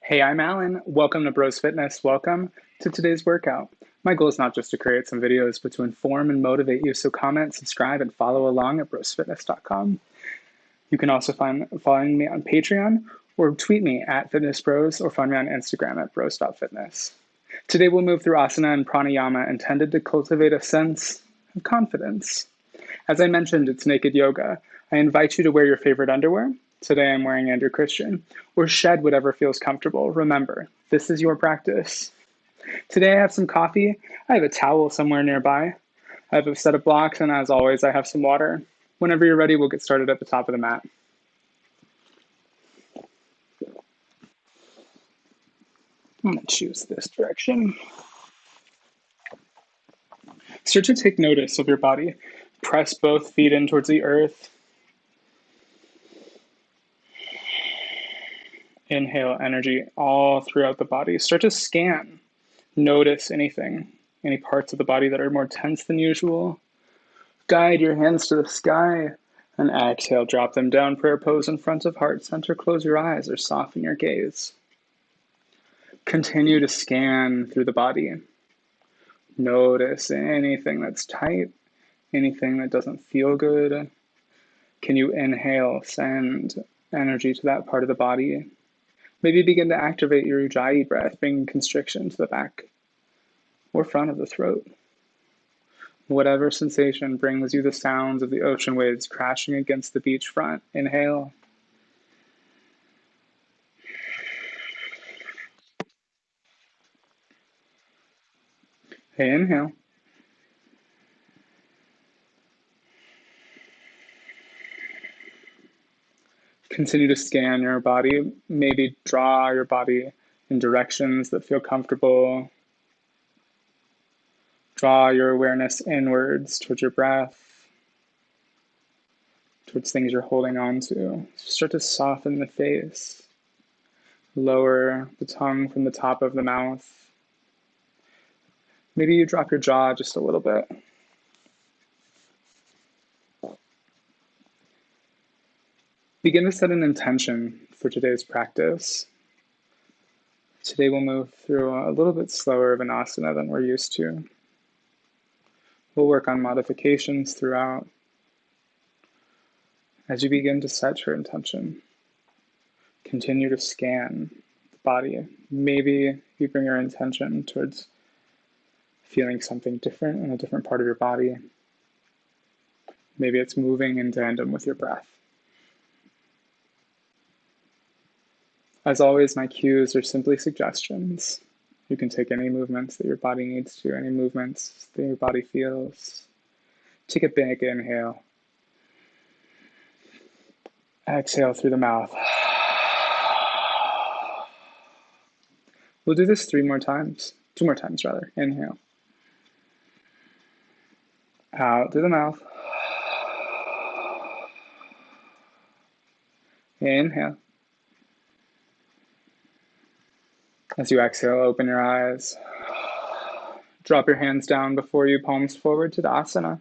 Hey, I'm Alan. Welcome to Broz Fitness. Welcome to today's workout. My goal is not just to create some videos, but to inform and motivate you. So comment, subscribe, and follow along at brosfitness.com. You can also find me on Patreon or tweet me at fitnessbros or find me on Instagram at bros.fitness. Today we'll move through asana and pranayama intended to cultivate a sense of confidence. As I mentioned, it's naked yoga. I invite you to wear your favorite underwear. Today I'm wearing Andrew Christian, or shed whatever feels comfortable. Remember, this is your practice. Today I have some coffee. I have a towel somewhere nearby. I have a set of blocks, and as always, I have some water. Whenever you're ready, we'll get started at the top of the mat. I'm going to choose this direction. Start to take notice of your body. Press both feet in towards the earth. Inhale energy all throughout the body. Start to scan. Notice anything, any parts of the body that are more tense than usual. Guide your hands to the sky and exhale. Drop them down, prayer pose in front of heart center. Close your eyes or soften your gaze. Continue to scan through the body. Notice anything that's tight, anything that doesn't feel good. Can you inhale, send energy to that part of the body? Maybe begin to activate your Ujjayi breath, bringing constriction to the back or front of the throat. Whatever sensation brings you the sounds of the ocean waves crashing against the beach front. Inhale. Inhale. Continue to scan your body. Maybe draw your body in directions that feel comfortable. Draw your awareness inwards towards your breath, towards things you're holding on to. Start to soften the face. Lower the tongue from the top of the mouth. Maybe you drop your jaw just a little bit. Begin to set an intention for today's practice. Today we'll move through a little bit slower of an asana than we're used to. We'll work on modifications throughout. As you begin to set your intention, continue to scan the body. Maybe you bring your intention towards feeling something different in a different part of your body. Maybe it's moving in tandem with your breath. As always, my cues are simply suggestions. You can take any movements that your body needs to, any movements that your body feels. Take a big inhale. Exhale through the mouth. We'll do this 2 more times. Inhale. Out through the mouth. Inhale. As you exhale, open your eyes. Drop your hands down before you, palms forward to Tadasana.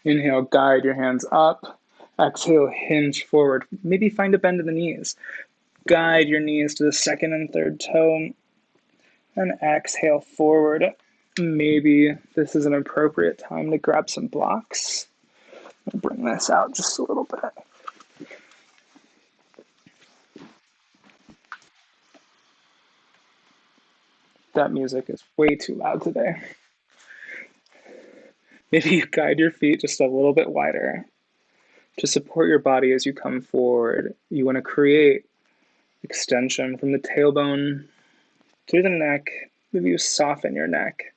Inhale, guide your hands up. Exhale, hinge forward. Maybe find a bend in the knees. Guide your knees to the second and third toe. And exhale forward. Maybe this is an appropriate time to grab some blocks. I'll bring this out just a little bit. That music is way too loud today. Maybe you guide your feet just a little bit wider to support your body as you come forward. You want to create extension from the tailbone to the neck. Maybe you soften your neck.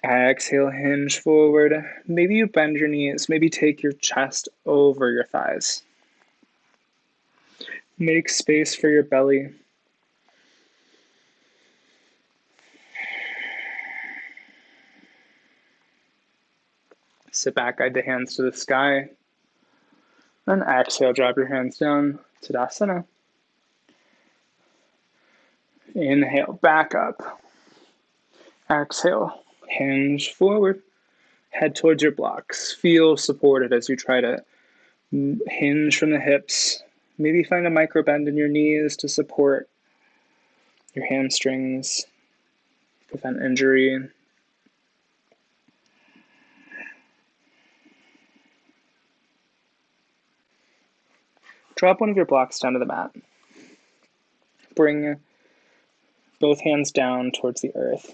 Exhale, hinge forward. Maybe you bend your knees. Maybe take your chest over your thighs. Make space for your belly. Sit back, guide the hands to the sky. And exhale, drop your hands down. Tadasana. Inhale, back up. Exhale, hinge forward. Head towards your blocks. Feel supported as you try to hinge from the hips. Maybe find a micro bend in your knees to support your hamstrings, prevent injury. Drop one of your blocks down to the mat. Bring both hands down towards the earth.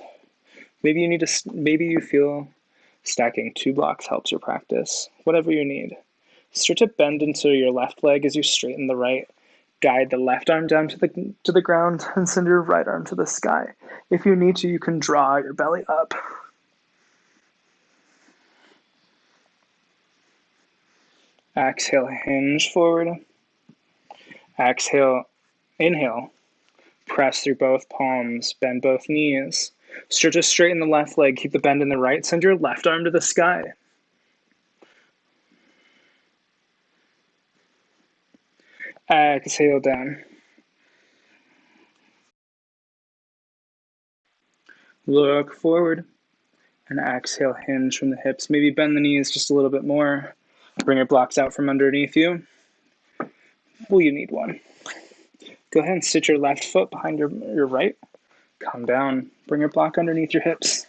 Maybe you feel stacking 2 blocks helps your practice. Whatever you need. Start to bend into your left leg as you straighten the right. Guide the left arm down to the ground and send your right arm to the sky. If you need to, you can draw your belly up. Exhale, hinge forward. Exhale, inhale. Press through both palms, bend both knees. Start to straighten the left leg, keep the bend in the right. Send your left arm to the sky. Exhale down. Look forward and exhale, hinge from the hips. Maybe bend the knees just a little bit more. Bring your blocks out from underneath you. Well, you need one. Go ahead and sit your left foot behind your right. Come down. Bring your block underneath your hips.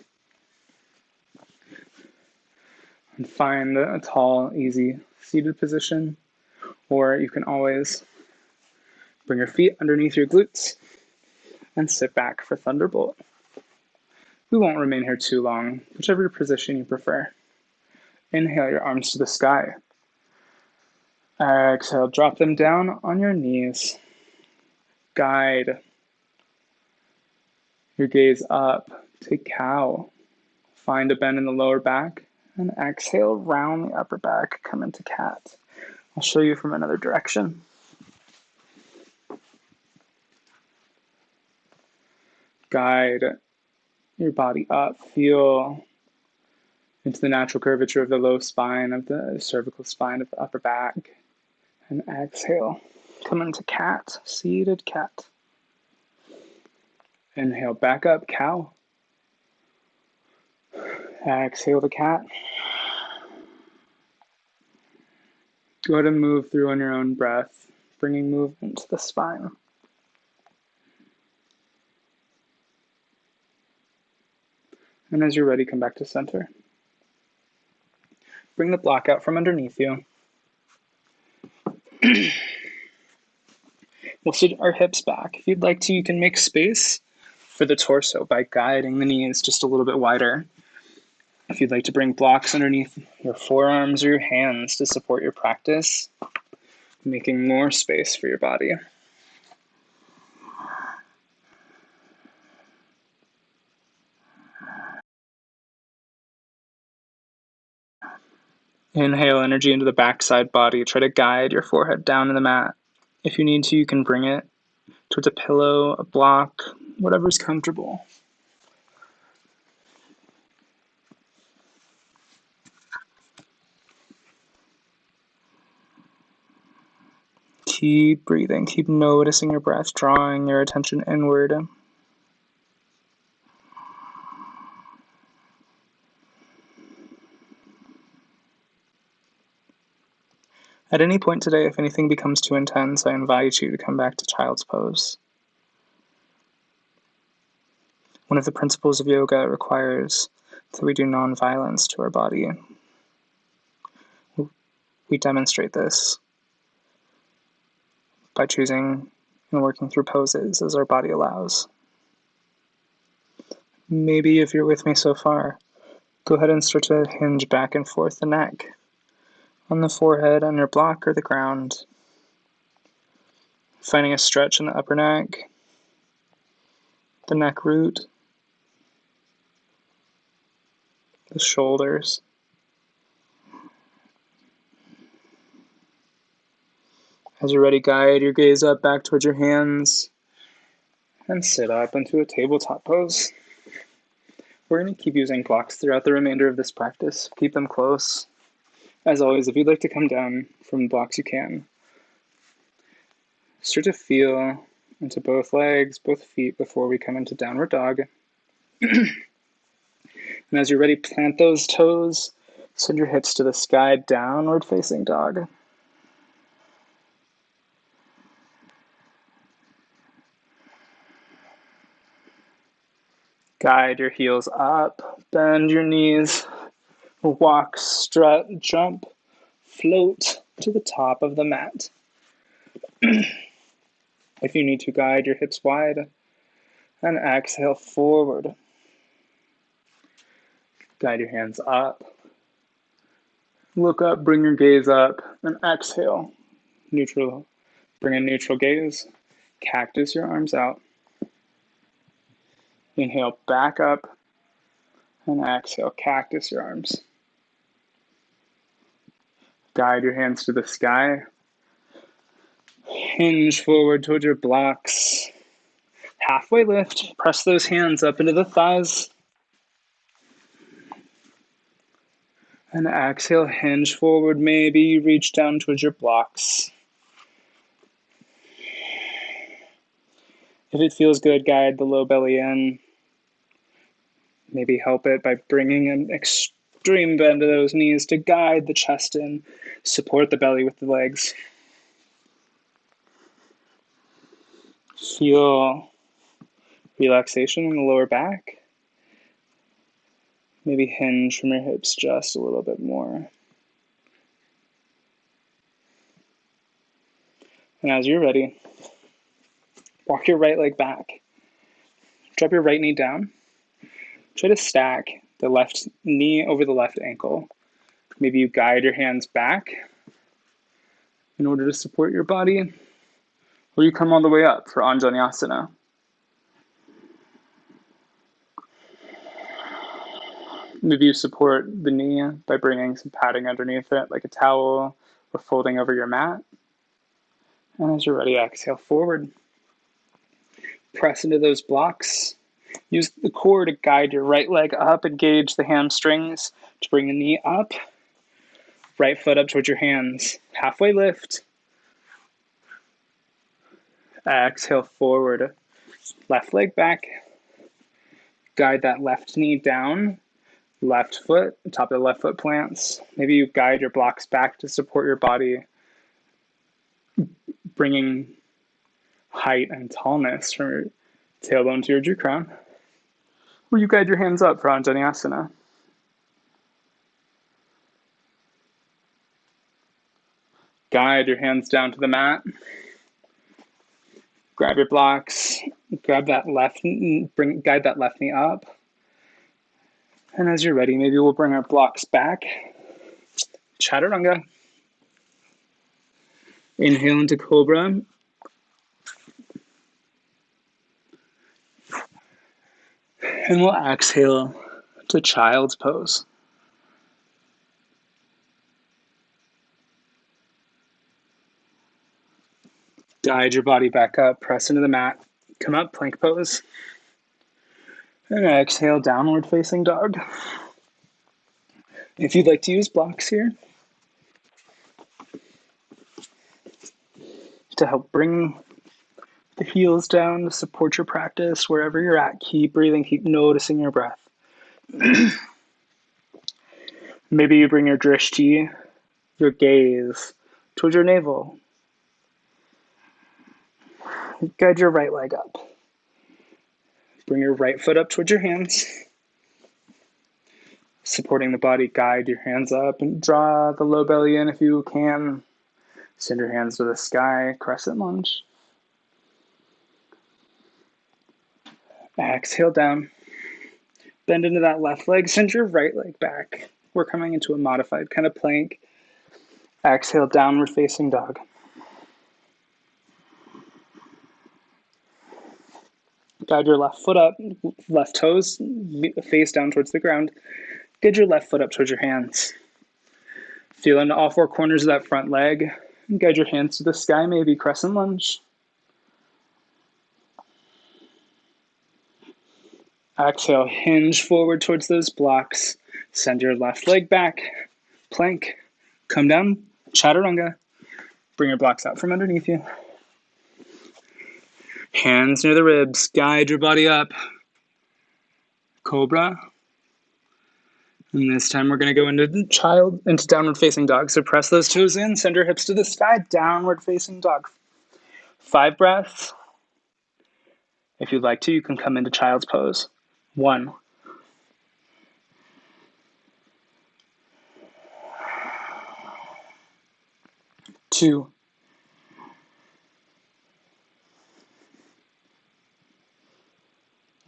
And find a tall, easy seated position. Or you can always bring your feet underneath your glutes and sit back for Thunderbolt. We won't remain here too long, whichever position you prefer. Inhale your arms to the sky. Exhale, drop them down on your knees. Guide your gaze up to cow. Find a bend in the lower back and exhale, round the upper back, come into cat. I'll show you from another direction. Guide your body up. Feel into the natural curvature of the low spine, of the cervical spine, of the upper back. And exhale. Come into cat, seated cat. Inhale, back up, cow. Exhale to cat. Go ahead and move through on your own breath, bringing movement to the spine. And as you're ready, come back to center. Bring the block out from underneath you. We'll sit our hips back. If you'd like to, you can make space for the torso by guiding the knees just a little bit wider. If you'd like to bring blocks underneath your forearms or your hands to support your practice, making more space for your body. Inhale energy into the backside body. Try to guide your forehead down to the mat. If you need to, you can bring it towards a pillow, a block, whatever's comfortable. Keep breathing. Keep noticing your breath, drawing your attention inward. At any point today, if anything becomes too intense, I invite you to come back to child's pose. One of the principles of yoga requires that we do non-violence to our body. We demonstrate this by choosing and working through poses as our body allows. Maybe if you're with me so far, go ahead and start to hinge back and forth the neck, on the forehead, on your block or the ground. Finding a stretch in the upper neck, the neck root, the shoulders. As you're ready, guide your gaze up back towards your hands and sit up into a tabletop pose. We're going to keep using blocks throughout the remainder of this practice. Keep them close. As always, if you'd like to come down from blocks, you can. Start to feel into both legs, both feet before we come into downward dog. And as you're ready, plant those toes. Send your hips to the sky, downward facing dog. Guide your heels up, bend your knees, walk, strut, jump, float to the top of the mat. If you need to, guide your hips wide and exhale forward. Guide your hands up. Look up, bring your gaze up, and exhale. Neutral. Bring a neutral gaze. Cactus your arms out. Inhale, back up, and exhale, cactus your arms. Guide your hands to the sky. Hinge forward towards your blocks. Halfway lift. Press those hands up into the thighs. And exhale, hinge forward. Maybe you reach down towards your blocks. If it feels good, guide the low belly in. Maybe help it by bringing an extreme bend to those knees to guide the chest in. Support the belly with the legs. Feel relaxation in the lower back. Maybe hinge from your hips just a little bit more. And as you're ready, walk your right leg back. Drop your right knee down. Try to stack the left knee over the left ankle. Maybe you guide your hands back in order to support your body, or you come all the way up for Anjanasana. Maybe you support the knee by bringing some padding underneath it, like a towel, or folding over your mat. And as you're ready, exhale forward. Press into those blocks. Use the core to guide your right leg up. Engage the hamstrings to bring the knee up. Right foot up towards your hands. Halfway lift. Exhale forward. Left leg back. Guide that left knee down. Left foot, top of the left foot plants. Maybe you guide your blocks back to support your body, bringing height and tallness from your tailbone to your Drew crown. Or you guide your hands up for Anjanasana. Guide your hands down to the mat. Grab your blocks. Grab that left knee, guide that left knee up. And as you're ready, maybe we'll bring our blocks back. Chaturanga. Inhale into Cobra. And we'll exhale to Child's Pose. Guide your body back up, press into the mat, come up, plank pose. And exhale, downward facing dog. If you'd like to use blocks here to help bring the heels down to support your practice, wherever you're at, keep breathing, keep noticing your breath. Maybe you bring your drishti, your gaze, towards your navel. Guide your right leg up. Bring your right foot up towards your hands. Supporting the body, guide your hands up and draw the low belly in if you can. Send your hands to the sky, crescent lunge. Exhale down. Bend into that left leg, send your right leg back. We're coming into a modified kind of plank. Exhale, downward facing dog. Guide your left foot up, left toes face down towards the ground. Guide your left foot up towards your hands. Feel into all four corners of that front leg. Guide your hands to the sky, maybe crescent lunge. Exhale, hinge forward towards those blocks. Send your left leg back. Plank. Come down. Chaturanga. Bring your blocks out from underneath you. Hands near the ribs. Guide your body up. Cobra. And this time we're going to go into downward facing dog. So press those toes in. Send your hips to the sky. Downward facing dog. 5 breaths. If you'd like to, you can come into child's pose. 1. 2.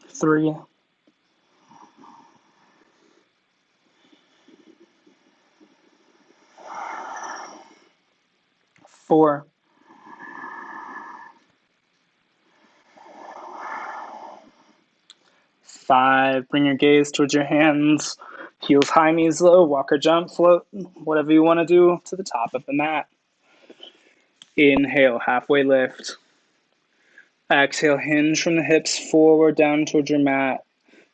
3. 4. 5. Bring your gaze towards your hands. Heels high, knees low. Walk or jump, float, whatever you want to do to the top of the mat. Inhale, halfway lift. Exhale, hinge from the hips forward down towards your mat.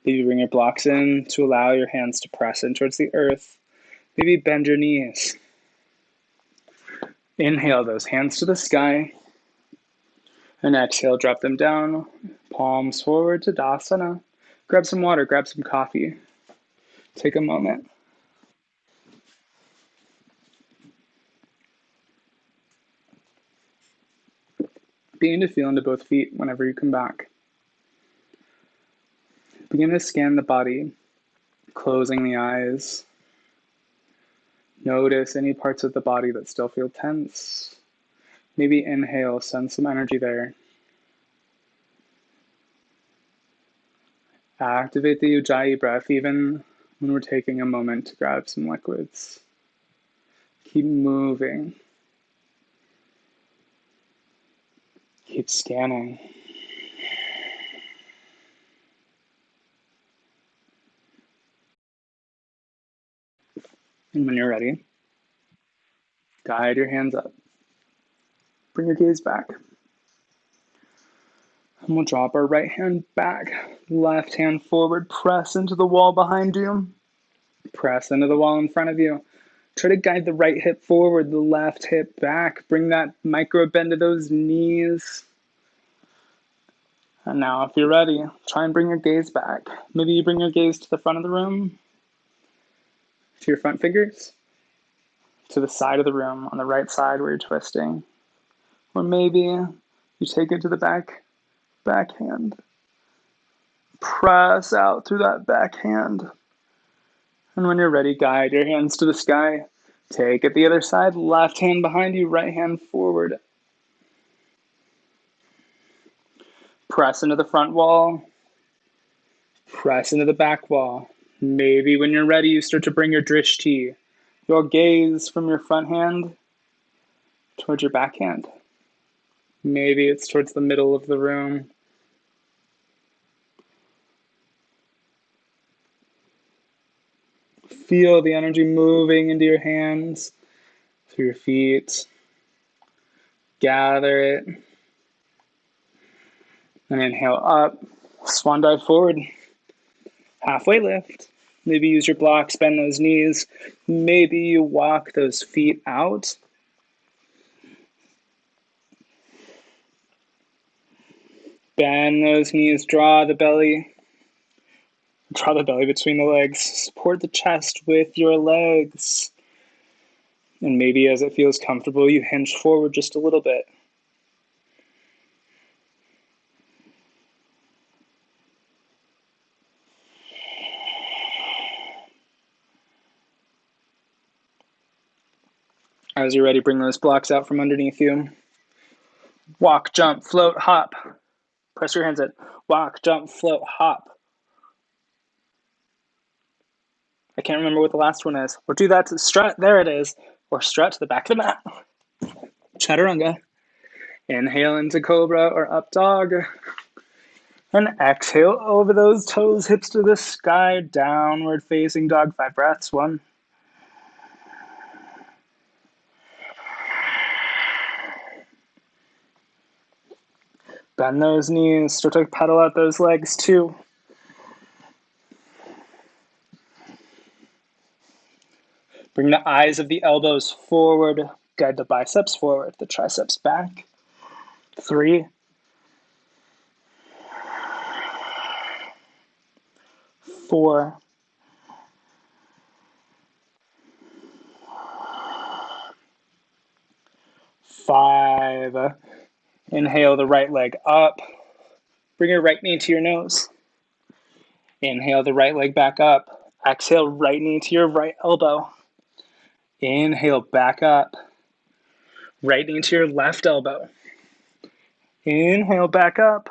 Maybe bring your blocks in to allow your hands to press in towards the earth. Maybe bend your knees. Inhale those hands to the sky. And exhale, drop them down. Palms forward to Tadasana. Grab some water, grab some coffee. Take a moment. Begin to feel into both feet whenever you come back. Begin to scan the body, closing the eyes. Notice any parts of the body that still feel tense. Maybe inhale, send some energy there. Activate the Ujjayi breath even when we're taking a moment to grab some liquids. Keep moving. Keep scanning. And when you're ready, guide your hands up. Bring your gaze back. And we'll drop our right hand back. Left hand forward. Press into the wall behind you. Press into the wall in front of you. Try to guide the right hip forward, the left hip back. Bring that micro bend to those knees. And now, if you're ready, try and bring your gaze back. Maybe you bring your gaze to the front of the room, to your front fingers, to the side of the room, on the right side where you're twisting. Or maybe you take it to the backhand. Press out through that backhand. And when you're ready, guide your hands to the sky. Take it the other side, left hand behind you, right hand forward. Press into the front wall. Press into the back wall. Maybe when you're ready, you start to bring your drishti, your gaze from your front hand towards your back hand. Maybe it's towards the middle of the room. Feel the energy moving into your hands, through your feet. Gather it. And inhale up. Swan dive forward. Halfway lift. Maybe use your blocks, bend those knees. Maybe you walk those feet out. Bend those knees, draw the belly between the legs. Support the chest with your legs. And maybe as it feels comfortable, you hinge forward just a little bit. As you're ready, bring those blocks out from underneath you. Walk, jump, float, hop. Press your hands in. Walk, jump, float, hop. I can't remember what the last one is. Or do that to strut. There it is. Or strut to the back of the mat. Chaturanga. Inhale into cobra or up dog. And exhale over those toes, hips to the sky, downward facing dog. 5 breaths. 1. Bend those knees. Start to pedal out those legs. 2. Bring the eyes of the elbows forward. Guide the biceps forward, the triceps back. 3. 4. 5. Inhale the right leg up. Bring your right knee to your nose. Inhale the right leg back up. Exhale, right knee to your right elbow. Inhale, back up. Right knee to your left elbow. Inhale, back up.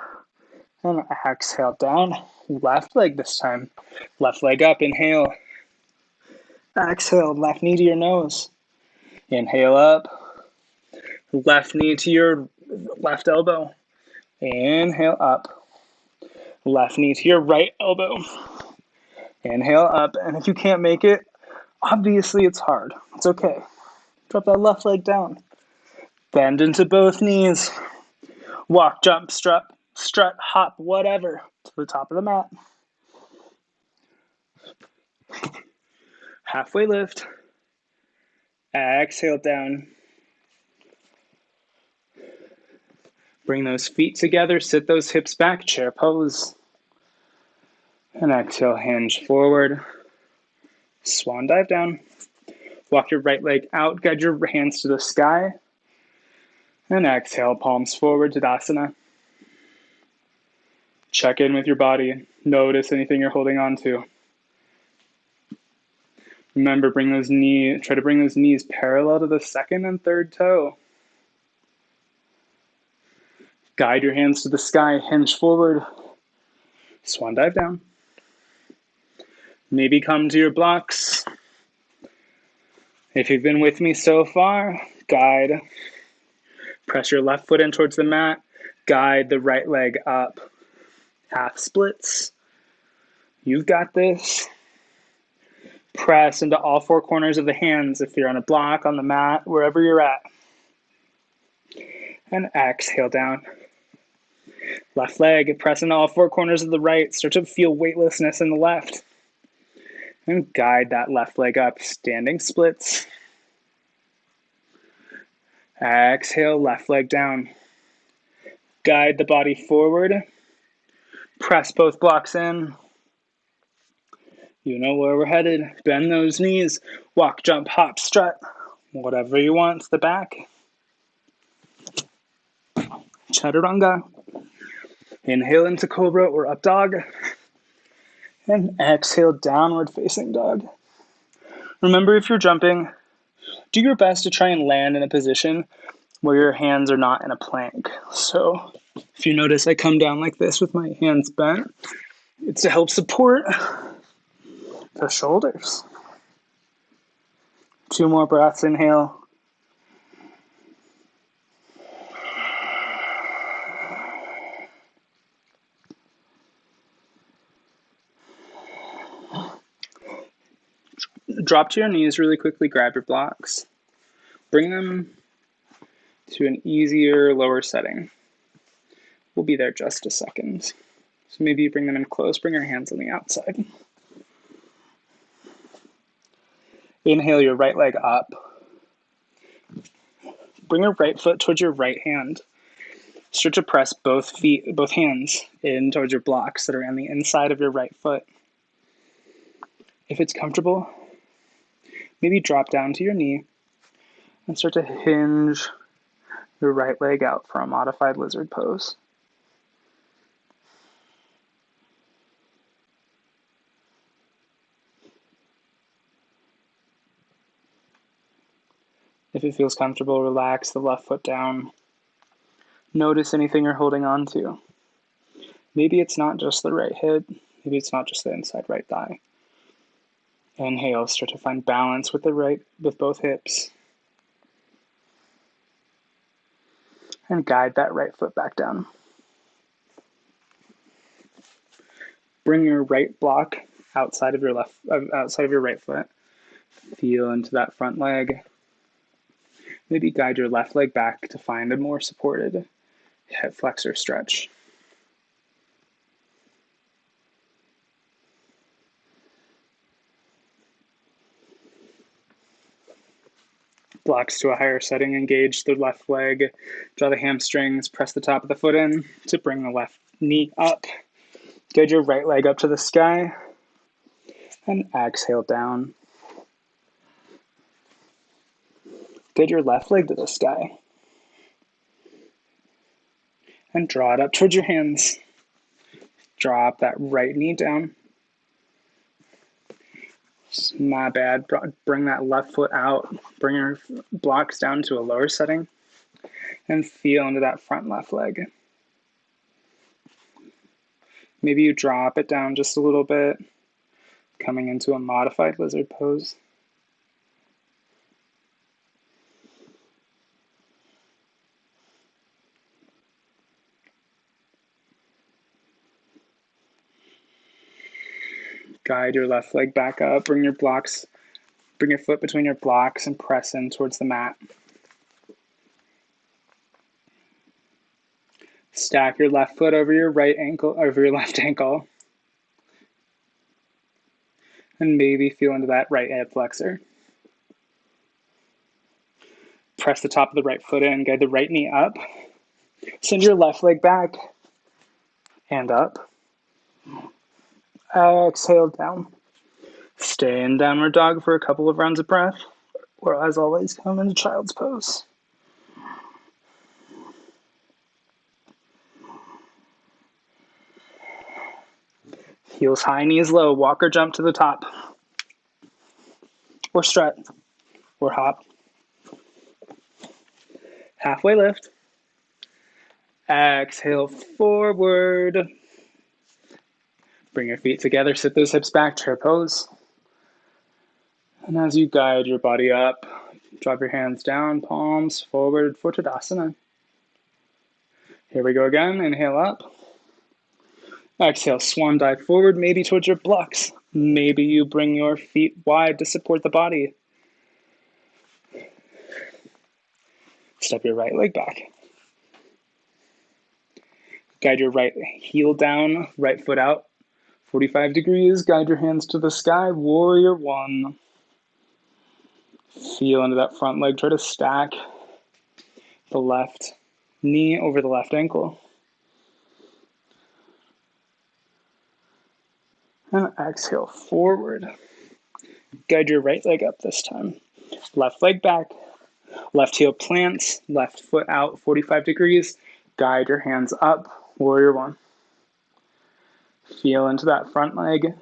And exhale, down. Left leg this time. Left leg up, inhale. Exhale, left knee to your nose. Inhale up. Left knee to your left elbow. Inhale up. Left knee to your right elbow. Inhale up. And if you can't make it, obviously it's hard. It's okay. Drop that left leg down. Bend into both knees. Walk, jump, strut, hop, whatever, to the top of the mat. Halfway lift. Exhale down. Bring those feet together, sit those hips back, chair pose. And exhale, hinge forward. Swan dive down. Walk your right leg out, guide your hands to the sky. And exhale, palms forward, Tadasana. Check in with your body. Notice anything you're holding on to. Remember, try to bring those knees parallel to the second and third toe. Guide your hands to the sky, hinge forward. Swan dive down. Maybe come to your blocks. If you've been with me so far, guide. Press your left foot in towards the mat. Guide the right leg up. Half splits. You've got this. Press into all four corners of the hands if you're on a block, on the mat, wherever you're at. And exhale down. Left leg, press into all four corners of the right. Start to feel weightlessness in the left. And guide that left leg up, standing splits. Exhale, left leg down. Guide the body forward. Press both blocks in. You know where we're headed. Bend those knees. Walk, jump, hop, strut. Whatever you want to the back. Chaturanga. Inhale into cobra or up dog. And exhale, downward facing dog. Remember, if you're jumping, do your best to try and land in a position where your hands are not in a plank. So if you notice I come down like this with my hands bent, it's to help support the shoulders. 2 more breaths, inhale. Drop to your knees really quickly, grab your blocks. Bring them to an easier, lower setting. We'll be there just a second. So maybe you bring them in close, bring your hands on the outside. Inhale your right leg up. Bring your right foot towards your right hand. Start to press both hands in towards your blocks that are on the inside of your right foot. If it's comfortable, maybe drop down to your knee and start to hinge your right leg out for a modified lizard pose. If it feels comfortable, relax the left foot down. Notice anything you're holding on to. Maybe it's not just the right hip. Maybe it's not just the inside right thigh. Inhale, start to find balance with both hips. And guide that right foot back down. Bring your right block outside of your right foot. Feel into that front leg. Maybe guide your left leg back to find a more supported hip flexor stretch. Blocks to a higher setting, engage the left leg, draw the hamstrings, press the top of the foot in to bring the left knee up. Guide your right leg up to the sky and exhale down. Guide your left leg to the sky and draw it up towards your hands. Drop that right knee down. My bad. Bring that left foot out. Bring your blocks down to a lower setting and feel into that front left leg. Maybe you drop it down just a little bit, coming into a modified lizard pose. Guide your left leg back up. Bring your foot between your blocks and press in towards the mat. Stack your left foot over your left ankle. And maybe feel into that right hip flexor. Press the top of the right foot in, guide the right knee up. Send your left leg back and up. Exhale down. Stay in downward dog for a couple of rounds of breath, or as always, come into child's pose. Heels high, knees low. Walk or jump to the top. Or strut. Or hop. Halfway lift. Exhale forward. Bring your feet together. Sit those hips back. Chair pose. And as you guide your body up, drop your hands down, palms forward for Tadasana. Here we go again. Inhale up. Exhale, swan dive forward, maybe towards your blocks. Maybe you bring your feet wide to support the body. Step your right leg back. Guide your right heel down, right foot out. 45 degrees, guide your hands to the sky. Warrior one. Feel into that front leg. Try to stack the left knee over the left ankle. And exhale forward. Guide your right leg up this time. Left leg back. Left heel plants. Left foot out 45 degrees. Guide your hands up. Warrior one. Feel into that front leg.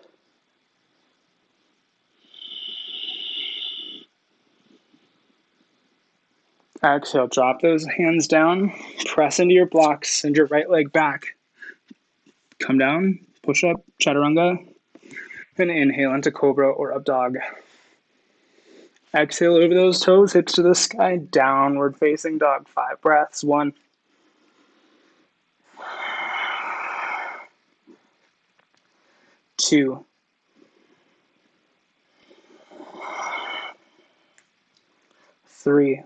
Exhale, drop those hands down. Press into your blocks. Send your right leg back. Come down. Push up. Chaturanga. And inhale into cobra or up dog. Exhale over those toes, hips to the sky, downward facing dog. 5 breaths. 1, 2, 3,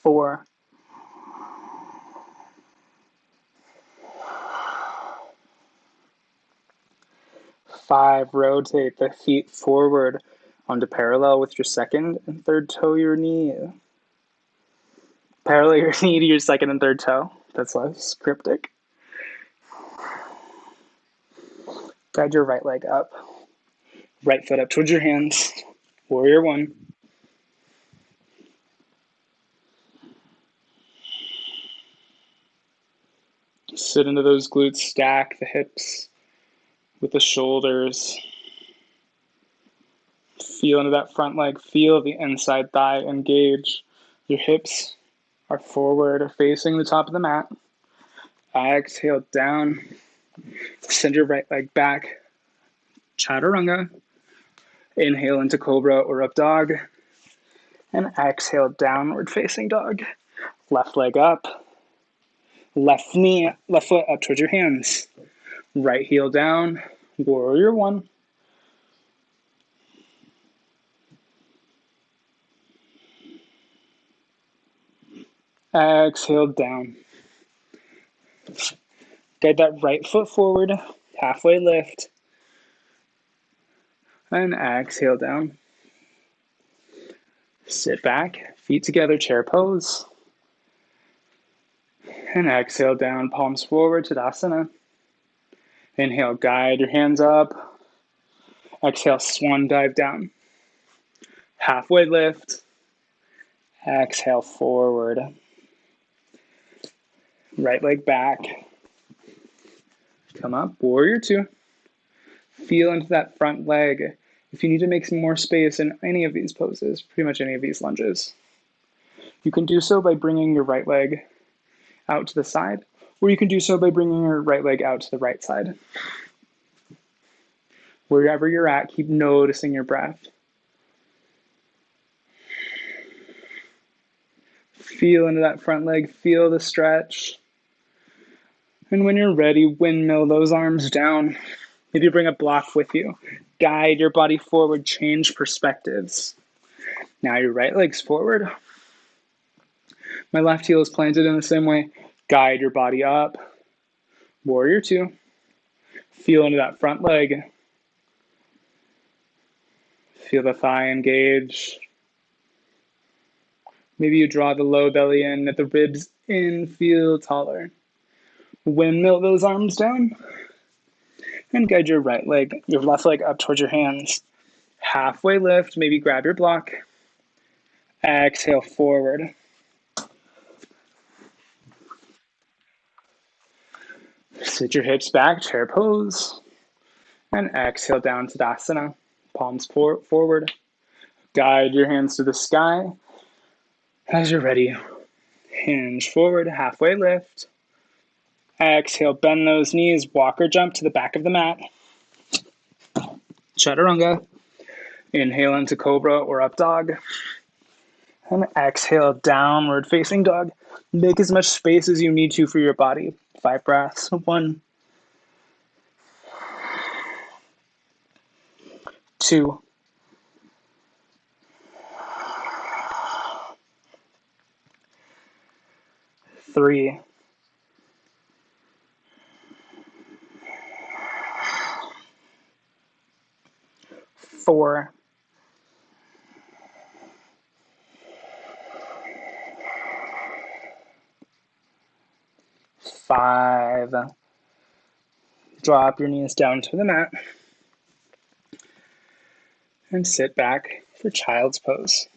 4, 5. Rotate the feet forward onto parallel with your second and third toe, your knee. Parallel your knee to your second and third toe. That's less cryptic. Guide your right leg up. Right foot up towards your hands. Warrior one. Sit into those glutes. Stack the hips with the shoulders. Feel into that front leg. Feel the inside thigh engage. Your hips are forward, facing the top of the mat. Exhale down. Send your right leg back. Chaturanga. Inhale into cobra or up dog. And exhale, downward facing dog. Left leg up. Left foot up towards your hands. Right heel down. Warrior one. Exhale down. Guide that right foot forward. Halfway lift. And exhale down. Sit back, feet together, chair pose. And exhale down, palms forward, Tadasana. Inhale, guide your hands up. Exhale, swan dive down. Halfway lift. Exhale forward. Right leg back. Come up, warrior two. Feel into that front leg. If you need to make some more space in any of these poses, pretty much any of these lunges, you can do so by bringing your right leg out to the side, or you can do so by bringing your right leg out to the right side. Wherever you're at, keep noticing your breath. Feel into that front leg, feel the stretch. And when you're ready, windmill those arms down. Maybe bring a block with you. Guide your body forward, change perspectives. Now your right leg's forward. My left heel is planted in the same way. Guide your body up. Warrior two. Feel into that front leg. Feel the thigh engage. Maybe you draw the low belly in, let the ribs in, feel taller. Windmill those arms down. And guide your right leg, your left leg up towards your hands. Halfway lift, maybe grab your block. Exhale forward. Sit your hips back, chair pose. And exhale down to Tadasana. Palms forward. Guide your hands to the sky. As you're ready, hinge forward, halfway lift. Exhale, bend those knees, walk or jump to the back of the mat. Chaturanga. Inhale into cobra or up dog. And exhale, downward facing dog. Make as much space as you need to for your body. 5 breaths. 1, 2, 3, 4, 5. Drop your knees down to the mat. And sit back for child's pose.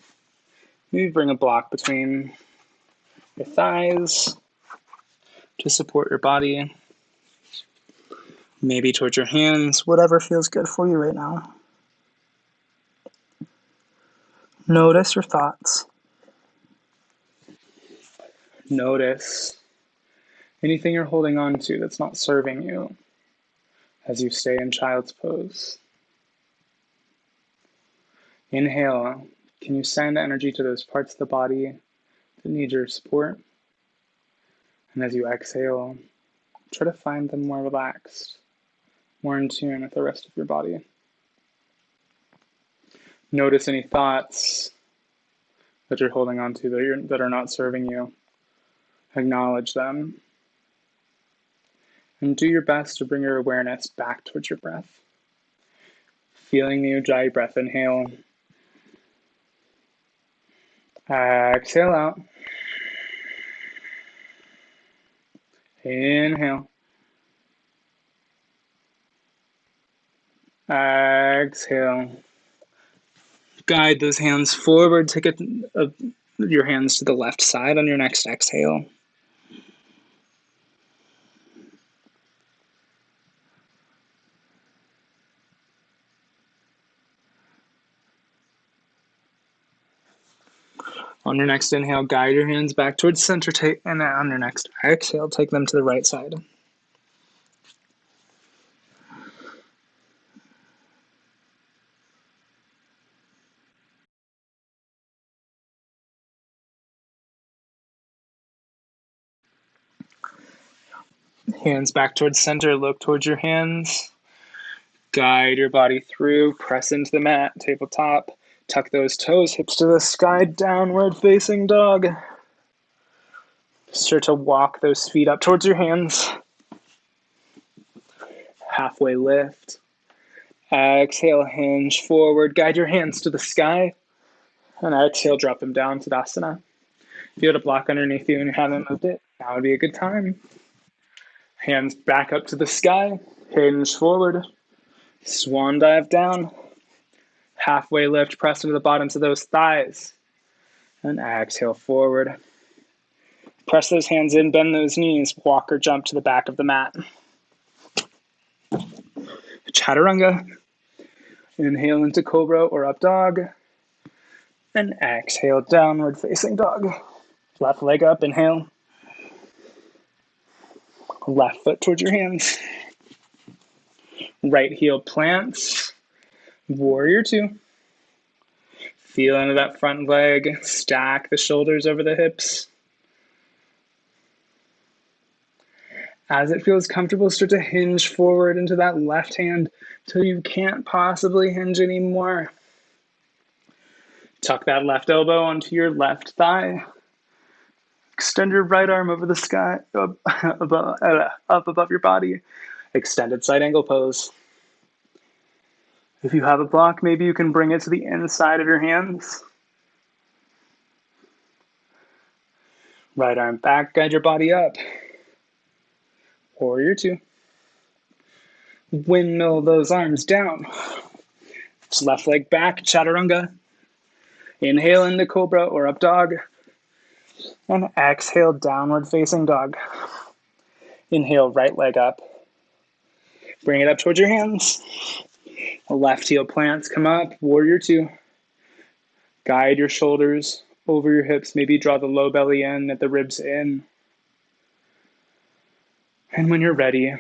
Maybe bring a block between your thighs to support your body. Maybe towards your hands, whatever feels good for you right now. Notice your thoughts. Notice anything you're holding on to that's not serving you as you stay in child's pose. Inhale. Can you send energy to those parts of the body that need your support? And as you exhale, try to find them more relaxed, more in tune with the rest of your body. Notice any thoughts that you're holding on to that are not serving you. Acknowledge them. And do your best to bring your awareness back towards your breath. Feeling the Ujjayi breath, inhale. Exhale out. Inhale. Exhale. Guide those hands forward. Take your hands to the left side on your next exhale. On your next inhale, guide your hands back towards center. And on your next exhale, take them to the right side. Hands back towards center, look towards your hands. Guide your body through, press into the mat, tabletop. Tuck those toes, hips to the sky, downward facing dog. Start to walk those feet up towards your hands. Halfway lift. Exhale, hinge forward. Guide your hands to the sky. And exhale, drop them down to Tadasana. If you had a block underneath you and you haven't moved it, now would be a good time. Hands back up to the sky. Hinge forward. Swan dive down. Halfway lift, press into the bottoms of those thighs. And exhale forward. Press those hands in, bend those knees, walk or jump to the back of the mat. Chaturanga. Inhale into Cobra or Up Dog. And exhale, Downward Facing Dog. Left leg up, inhale. Left foot towards your hands. Right heel plants. Warrior two. Feel into that front leg. Stack the shoulders over the hips. As it feels comfortable, start to hinge forward into that left hand till you can't possibly hinge anymore. Tuck that left elbow onto your left thigh. Extend your right arm over the sky, up above your body. Extended side angle pose. If you have a block, maybe you can bring it to the inside of your hands. Right arm back, guide your body up. Warrior two. Windmill those arms down. Just left leg back, Chaturanga. Inhale into Cobra or Up Dog. And exhale, Downward Facing Dog. Inhale, right leg up. Bring it up towards your hands. Left heel plants, come up, Warrior two. Guide your shoulders over your hips. Maybe draw the low belly in, at the ribs in. And when you're ready,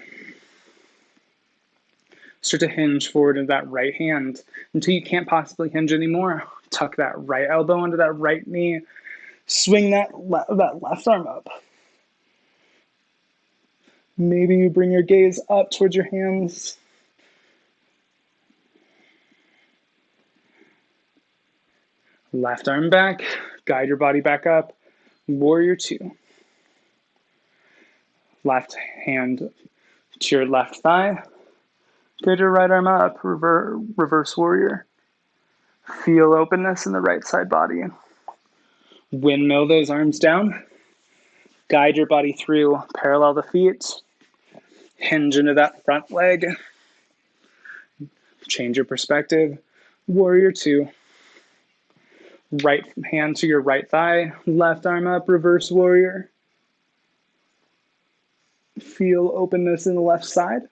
start to hinge forward into that right hand until you can't possibly hinge anymore. Tuck that right elbow into that right knee. Swing that left arm up. Maybe you bring your gaze up towards your hands. Left arm back. Guide your body back up. Warrior two. Left hand to your left thigh. Guide your right arm up. Reverse warrior. Feel openness in the right side body. Windmill those arms down. Guide your body through. Parallel the feet. Hinge into that front leg. Change your perspective. Warrior two. Right hand to your right thigh. Left arm up. Reverse warrior. Feel openness in the left side.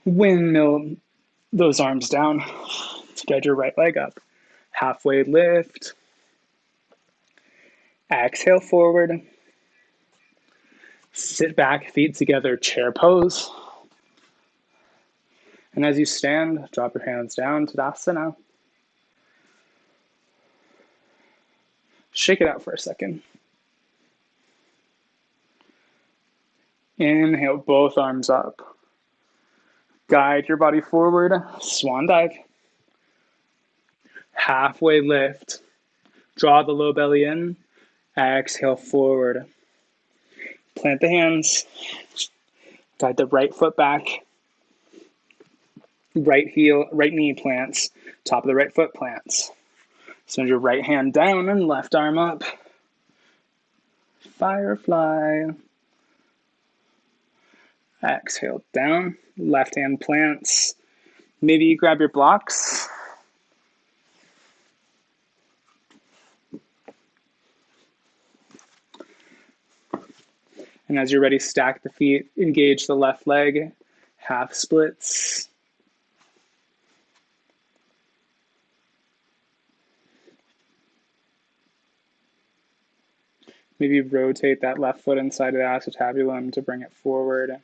Windmill those arms down. Guide your right leg up. Halfway lift. Exhale forward. Sit back, feet together, chair pose. And as you stand, drop your hands down, Tadasana. Shake it out for a second. Inhale, both arms up. Guide your body forward, swan dive. Halfway lift. Draw the low belly in. Exhale forward. Plant the hands. Guide the right foot back. Right knee plants. Top of the right foot plants. Send your right hand down and left arm up. Firefly. Exhale down. Left hand plants. Maybe you grab your blocks. And as you're ready, stack the feet, engage the left leg, half splits. Maybe rotate that left foot inside of the acetabulum to bring it forward.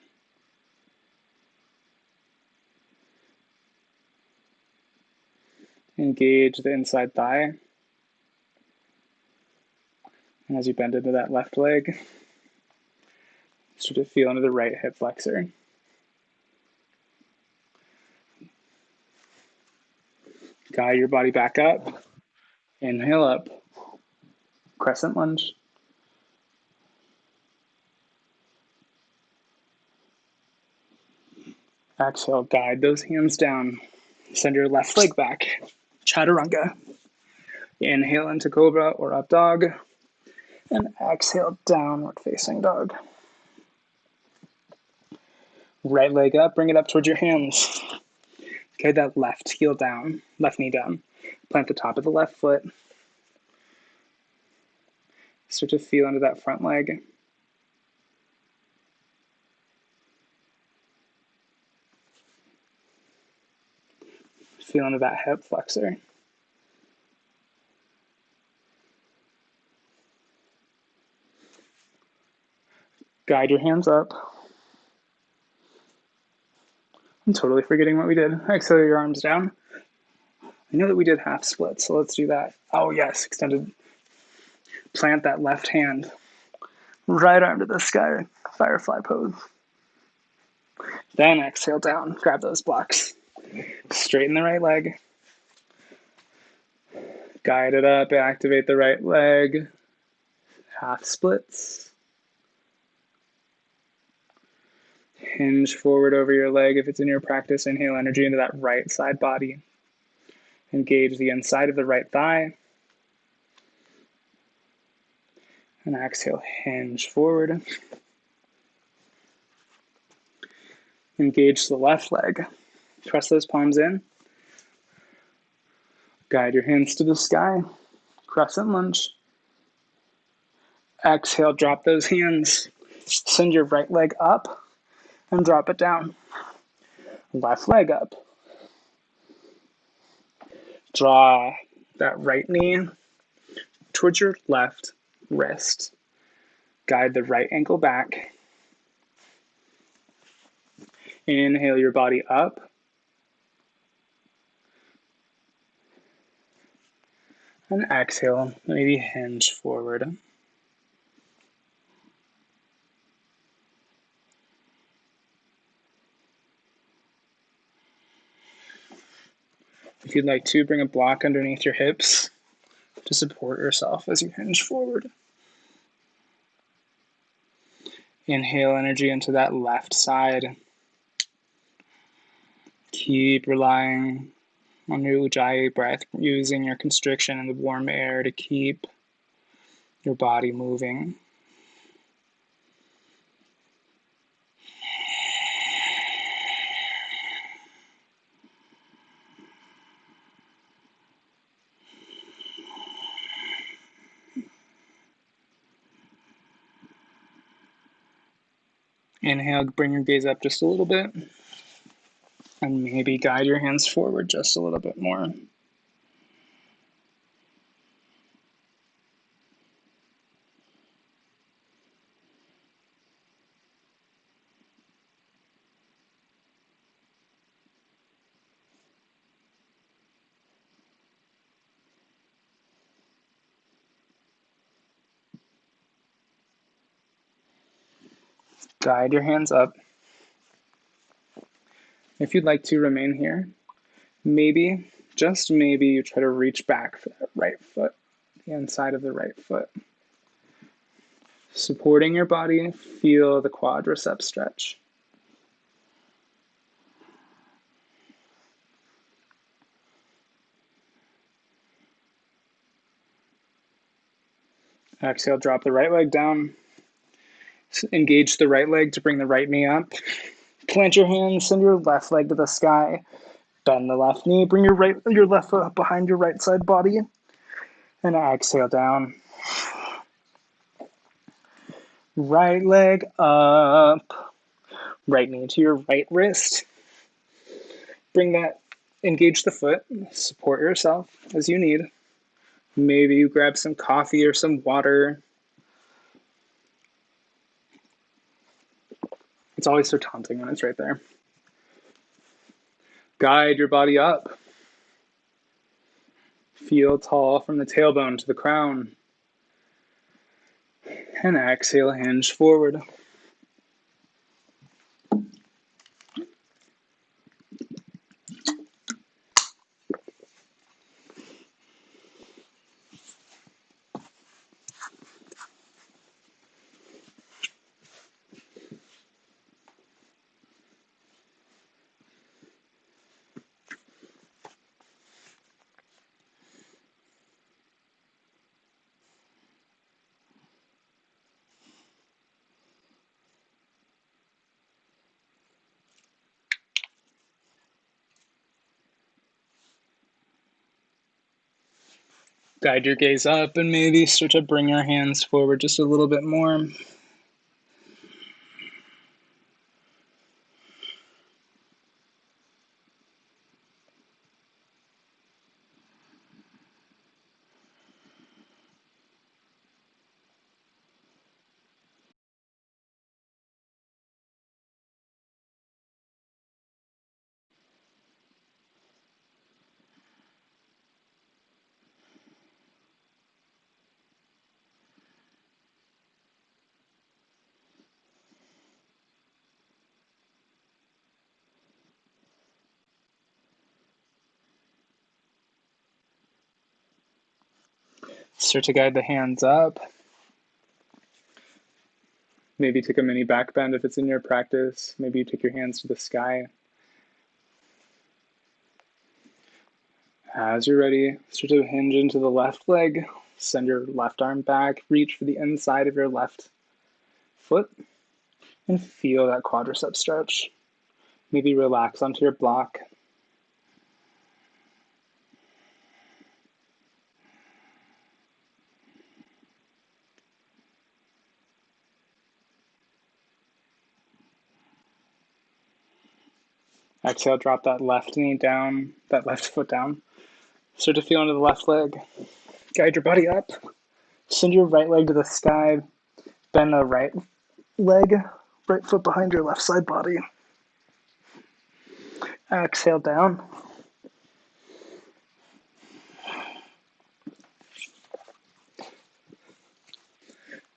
Engage the inside thigh. And as you bend into that left leg, start to feel into the right hip flexor. Guide your body back up. Inhale up. Crescent lunge. Exhale, guide those hands down. Send your left leg back. Chaturanga. Inhale into Cobra or Up Dog. And exhale, Downward Facing Dog. Right leg up, bring it up towards your hands. Okay, that left heel down, left knee down. Plant the top of the left foot. Start to feel into that front leg. feel into that hip flexor. Guide your hands up. I'm totally forgetting what we did. Exhale your arms down. I know that we did half splits, so let's do that. Oh yes, extended. Plant that left hand. Right arm to the sky, firefly pose. Then exhale down, grab those blocks. Straighten the right leg. Guide it up, activate the right leg. Half splits. Hinge forward over your leg if it's in your practice. Inhale energy into that right side body. Engage the inside of the right thigh. And exhale, hinge forward. Engage the left leg. Press those palms in. Guide your hands to the sky. Crescent lunge. Exhale, drop those hands. Send your right leg up and drop it down. Left leg up. Draw that right knee towards your left wrist. Guide the right ankle back. Inhale your body up. And exhale, maybe hinge forward. If you'd like to, bring a block underneath your hips to support yourself as you hinge forward. Inhale energy into that left side. Keep relying on your Ujjayi breath, using your constriction and the warm air to keep your body moving. Inhale, bring your gaze up just a little bit. And maybe guide your hands forward just a little bit more. Guide your hands up. If you'd like to remain here, maybe, just maybe, you try to reach back for that right foot, the inside of the right foot. Supporting your body, feel the quadricep stretch. Exhale, drop the right leg down. Engage the right leg to bring the right knee up. Plant your hands, send your left leg to the sky. Bend the left knee, bring your left foot up behind your right side body. And exhale down. Right leg up. Right knee to your right wrist. Engage the foot. Support yourself as you need. Maybe you grab some coffee or some water. It's always so taunting when it's right there. Guide your body up. Feel tall from the tailbone to the crown. And exhale, hinge forward. Guide your gaze up and maybe start to bring your hands forward just a little bit more. Start to guide the hands up. Maybe take a mini back bend if it's in your practice. Maybe you take your hands to the sky. As you're ready, start to hinge into the left leg. Send your left arm back. Reach for the inside of your left foot and feel that quadricep stretch. Maybe relax onto your block. Exhale, drop that left knee down, that left foot down. Start to feel into the left leg. Guide your body up. Send your right leg to the sky. Bend the right leg, right foot behind your left side body. Exhale down.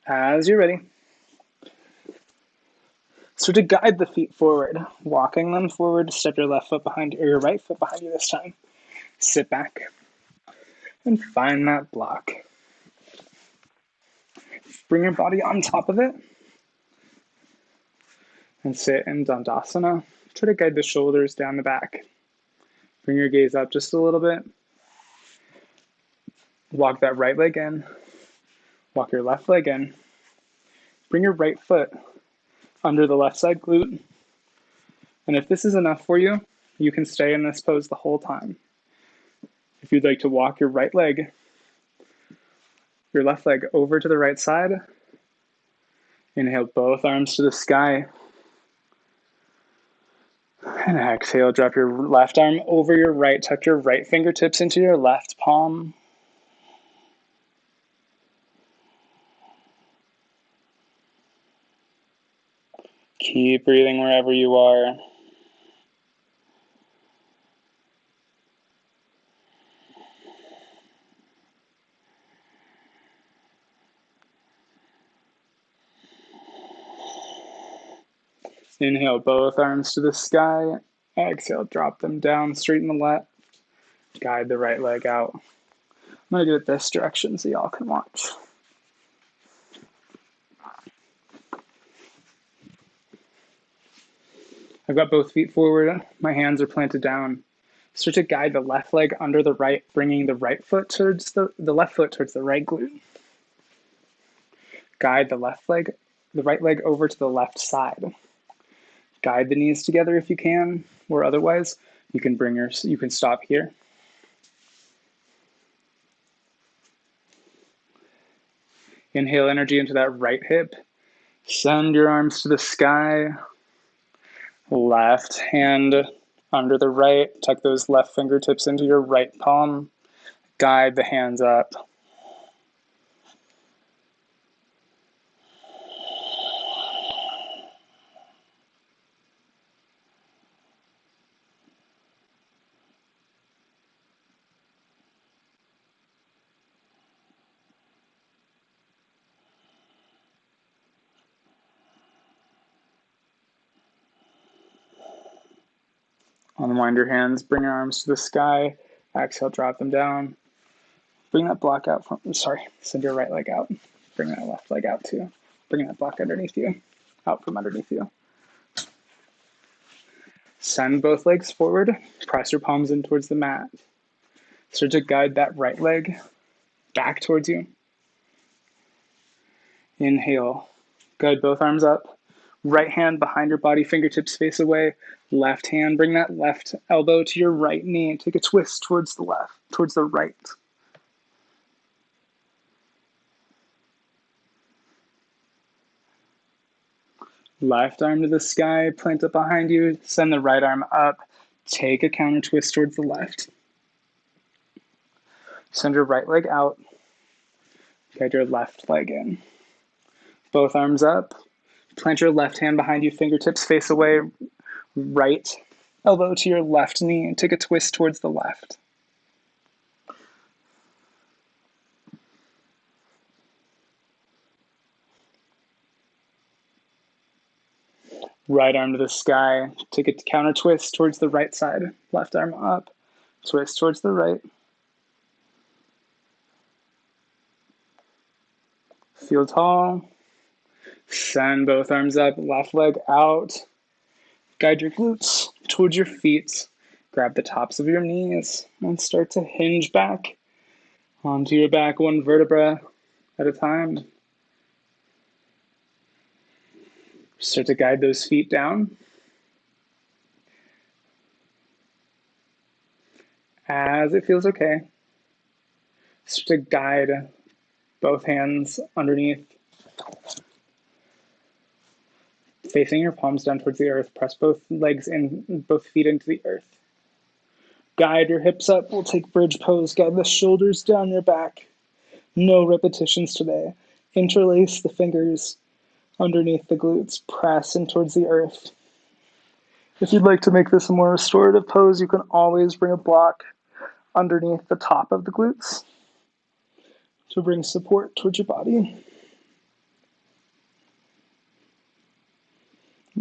As you're ready, start to guide the feet forward, walking them forward. Step your left foot behind, or your right foot behind you this time. Sit back and find that block. Bring your body on top of it and sit in Tadasana. Try to guide the shoulders down the back. Bring your gaze up just a little bit. Walk that right leg in. Walk your left leg in. Bring your right foot under the left side glute. And if this is enough for you, you can stay in this pose the whole time. If you'd like to walk your right leg, your left leg over to the right side, inhale both arms to the sky. And exhale, drop your left arm over your right, tuck your right fingertips into your left palm. Keep breathing wherever you are. Inhale, both arms to the sky. Exhale, drop them down, straighten the left. Guide the right leg out. I'm going to do it this direction so y'all can watch. I've got both feet forward. My hands are planted down. Start to guide the left leg under the right, bringing the right foot towards the left foot towards the right glute. Guide the right leg over to the left side. Guide the knees together if you can, or otherwise you can stop here. Inhale energy into that right hip. Send your arms to the sky. Left hand under the right. Tuck those left fingertips into your right palm. Guide the hands up. Unwind your hands, bring your arms to the sky. Exhale, drop them down. Bring that block out send your right leg out. Bring that left leg out too. Bring that block underneath you, out from underneath you. Send both legs forward. Press your palms in towards the mat. Start to guide that right leg back towards you. Inhale. Guide both arms up. Right hand behind your body, fingertips face away. Left hand, bring that left elbow to your right knee and take a twist towards the right. Left arm to the sky, plant it behind you, send the right arm up, take a counter twist towards the left. Send your right leg out, guide your left leg in. Both arms up, plant your left hand behind you, fingertips face away, right elbow to your left knee, and take a twist towards the left. Right arm to the sky, take a counter twist towards the right side. Left arm up, twist towards the right. Feel tall. Send both arms up, left leg out. Guide your glutes towards your feet. Grab the tops of your knees and start to hinge back onto your back, one vertebra at a time. Start to guide those feet down. As it feels okay, start to guide both hands underneath, facing your palms down towards the earth. Press both legs in, both feet into the earth. Guide your hips up. We'll take bridge pose. Guide the shoulders down your back. No repetitions today. Interlace the fingers underneath the glutes. Press in towards the earth. If you'd like to make this a more restorative pose, you can always bring a block underneath the top of the glutes to bring support towards your body.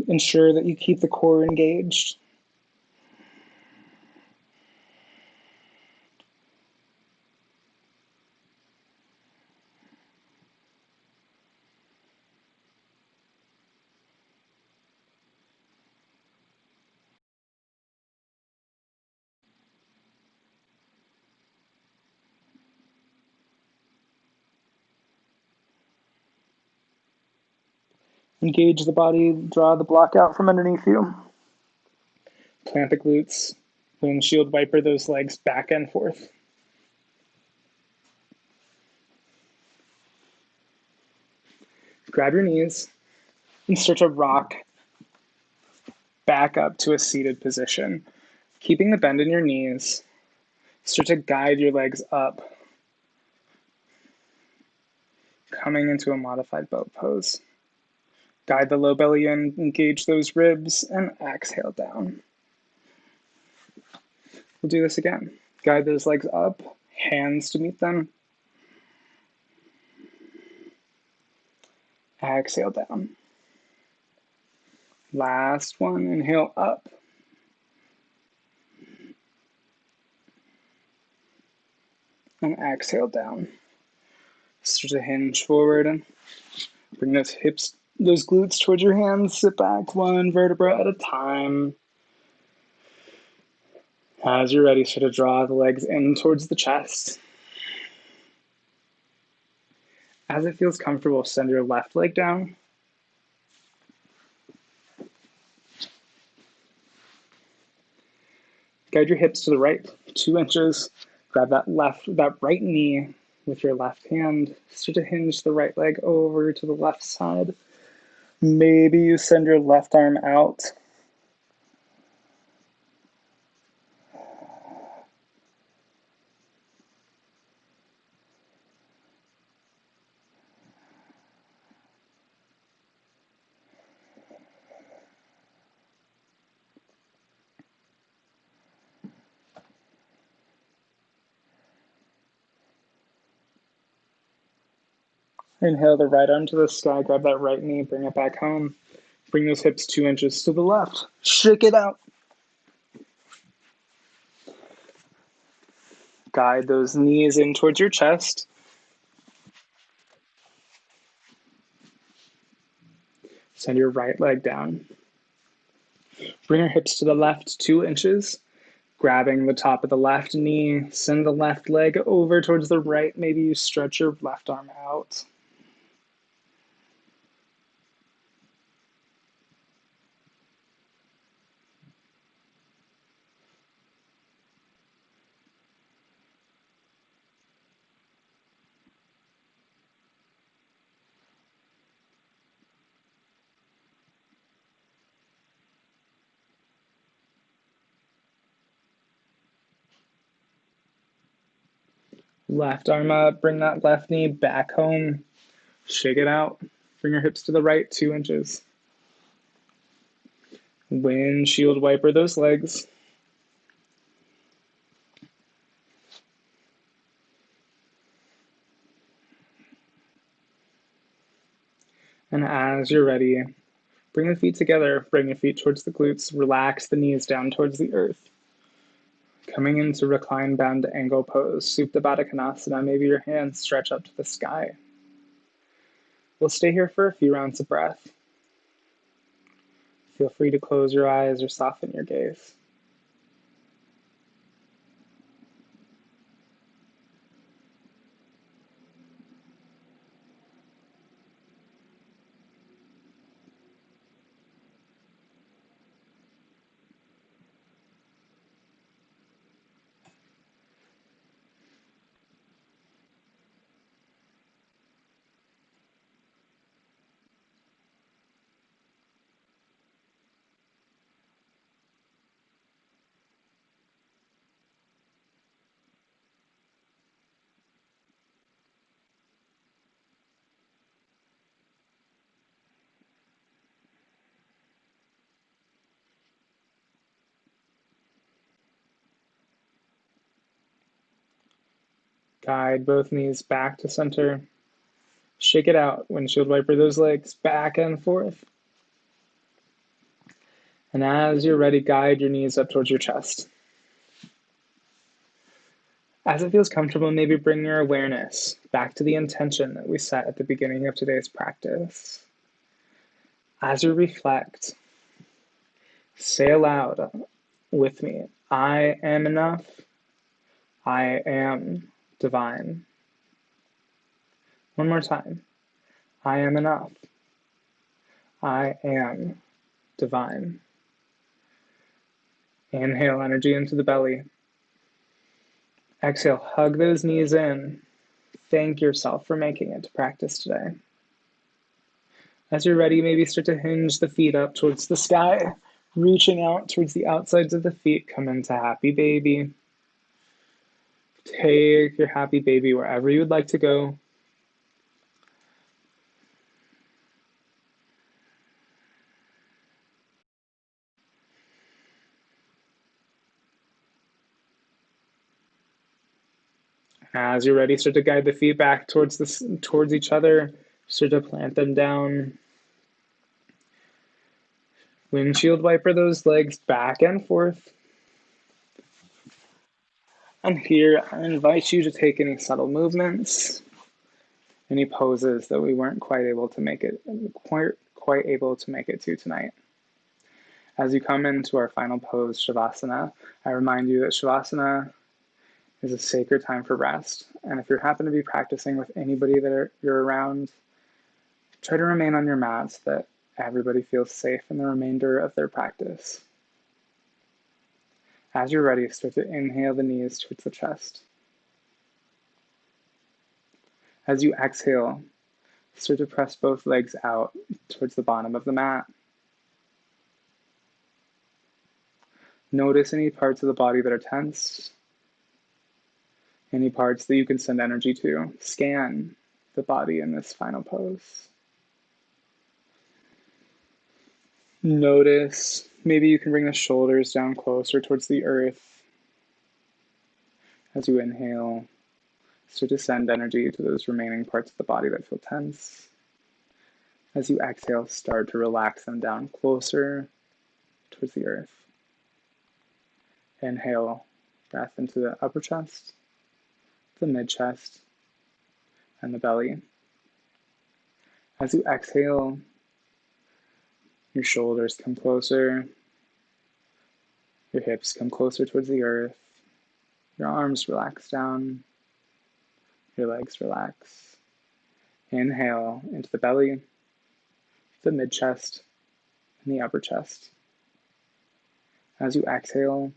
Ensure that you keep the core engaged. Engage the body, draw the block out from underneath you. Plant the glutes, windshield wiper those legs back and forth. Grab your knees and start to rock back up to a seated position. Keeping the bend in your knees, start to guide your legs up, coming into a modified boat pose. Guide the low belly in, engage those ribs, and exhale down. We'll do this again. Guide those legs up, hands to meet them. Exhale down. Last one, inhale up. And exhale down. Start to hinge forward. Bring those hips, those glutes towards your hands. Sit back one vertebra at a time. As you're ready, start to draw the legs in towards the chest. As it feels comfortable, send your left leg down. Guide your hips to the right, 2 inches. Grab that right knee with your left hand. Start to hinge the right leg over to the left side. Maybe you send your left arm out. Inhale the right arm to the sky, grab that right knee, bring it back home. Bring those hips 2 inches to the left. Shake it out. Guide those knees in towards your chest. Send your right leg down. Bring your hips to the left 2 inches. Grabbing the top of the left knee, send the left leg over towards the right. Maybe you stretch your left arm out. Left arm up, bring that left knee back home. Shake it out. Bring your hips to the right 2 inches. Windshield wiper those legs. And as you're ready, bring the feet together. Bring your feet towards the glutes. Relax the knees down towards the earth. Coming into recline bound angle pose, Supta Baddha Konasana. Maybe your hands stretch up to the sky. We'll stay here for a few rounds of breath. Feel free to close your eyes or soften your gaze. Guide both knees back to center. Shake it out. Windshield wiper those legs back and forth. And as you're ready, guide your knees up towards your chest. As it feels comfortable, maybe bring your awareness back to the intention that we set at the beginning of today's practice. As you reflect, say aloud with me, I am enough. I am divine. One more time. I am enough. I am divine. Inhale energy into the belly. Exhale, hug those knees in. Thank yourself for making it to practice today. As you're ready, maybe start to hinge the feet up towards the sky, reaching out towards the outsides of the feet. Come into happy baby. Take your happy baby wherever you would like to go. As you're ready, start to guide the feet back towards each other. Start to plant them down. Windshield wiper those legs back and forth. And here, I invite you to take any subtle movements, any poses that we weren't quite able to make it to tonight. As you come into our final pose, Shavasana, I remind you that Shavasana is a sacred time for rest. And if you happen to be practicing with anybody that you're around, try to remain on your mat so that everybody feels safe in the remainder of their practice. As you're ready, start to inhale the knees towards the chest. As you exhale, start to press both legs out towards the bottom of the mat. Notice any parts of the body that are tense, any parts that you can send energy to. Scan the body in this final pose. Notice, maybe you can bring the shoulders down closer towards the earth. As you inhale, start to send energy to those remaining parts of the body that feel tense. As you exhale, start to relax them down closer towards the earth. Inhale, breath into the upper chest, the mid-chest, and the belly. As you exhale, your shoulders come closer, your hips come closer towards the earth, your arms relax down, your legs relax. Inhale into the belly, the mid-chest, and the upper chest. As you exhale,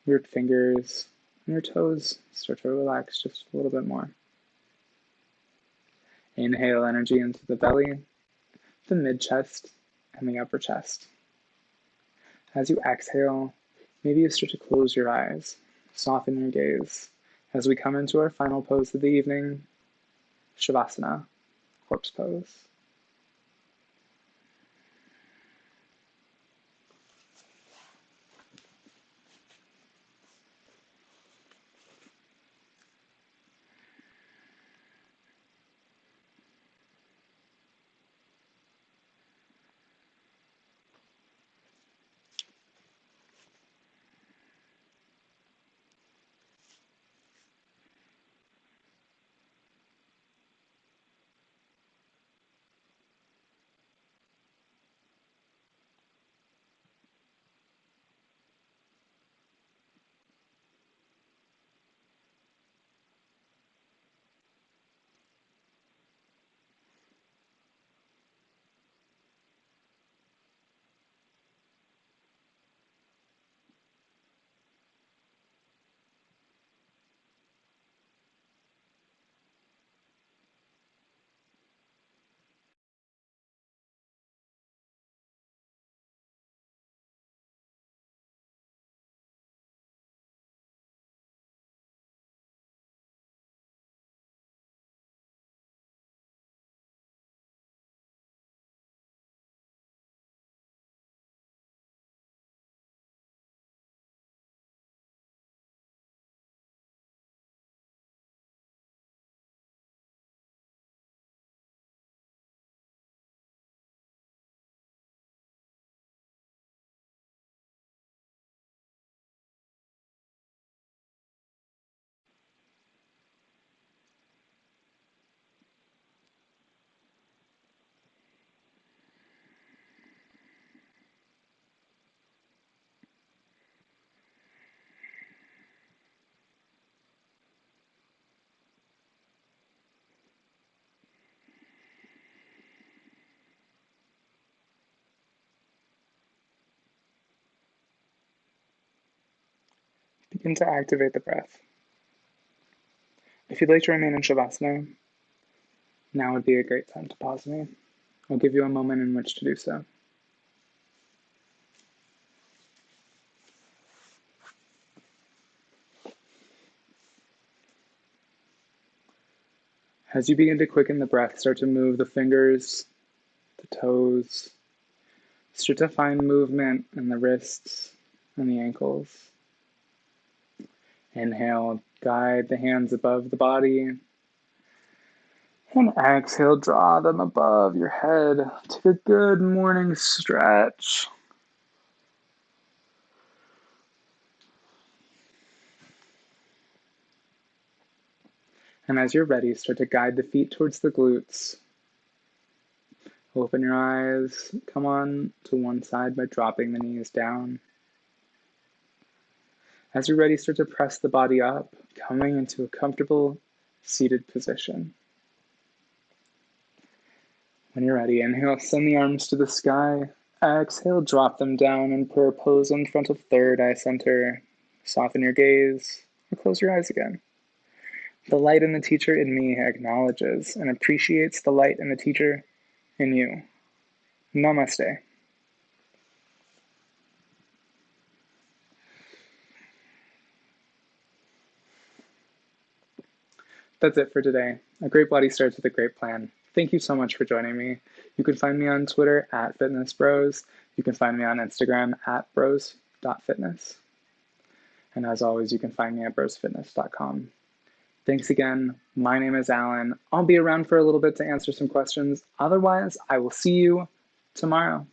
your fingers and your toes start to relax just a little bit more. Inhale energy into the belly, the mid-chest, and the upper chest. As you exhale, maybe you start to close your eyes, soften your gaze, as we come into our final pose of the evening, Shavasana, corpse pose. Begin to activate the breath. If you'd like to remain in Shavasana, now would be a great time to pause me. I'll give you a moment in which to do so. As you begin to quicken the breath, start to move the fingers, the toes. Start to find movement in the wrists and the ankles. Inhale, guide the hands above the body. And exhale, draw them above your head. Take a good morning stretch. And as you're ready, start to guide the feet towards the glutes. Open your eyes, come on to one side by dropping the knees down. As you're ready, start to press the body up, coming into a comfortable seated position. When you're ready, inhale, send the arms to the sky. Exhale, drop them down in prayer pose in front of third eye center. Soften your gaze, or close your eyes again. The light in the teacher in me acknowledges and appreciates the light in the teacher in you. Namaste. That's it for today. A great body starts with a great plan. Thank you so much for joining me. You can find me on Twitter at FitnessBros. You can find me on Instagram at bros.fitness. And as always, you can find me at brosfitness.com. Thanks again. My name is Alan. I'll be around for a little bit to answer some questions. Otherwise, I will see you tomorrow.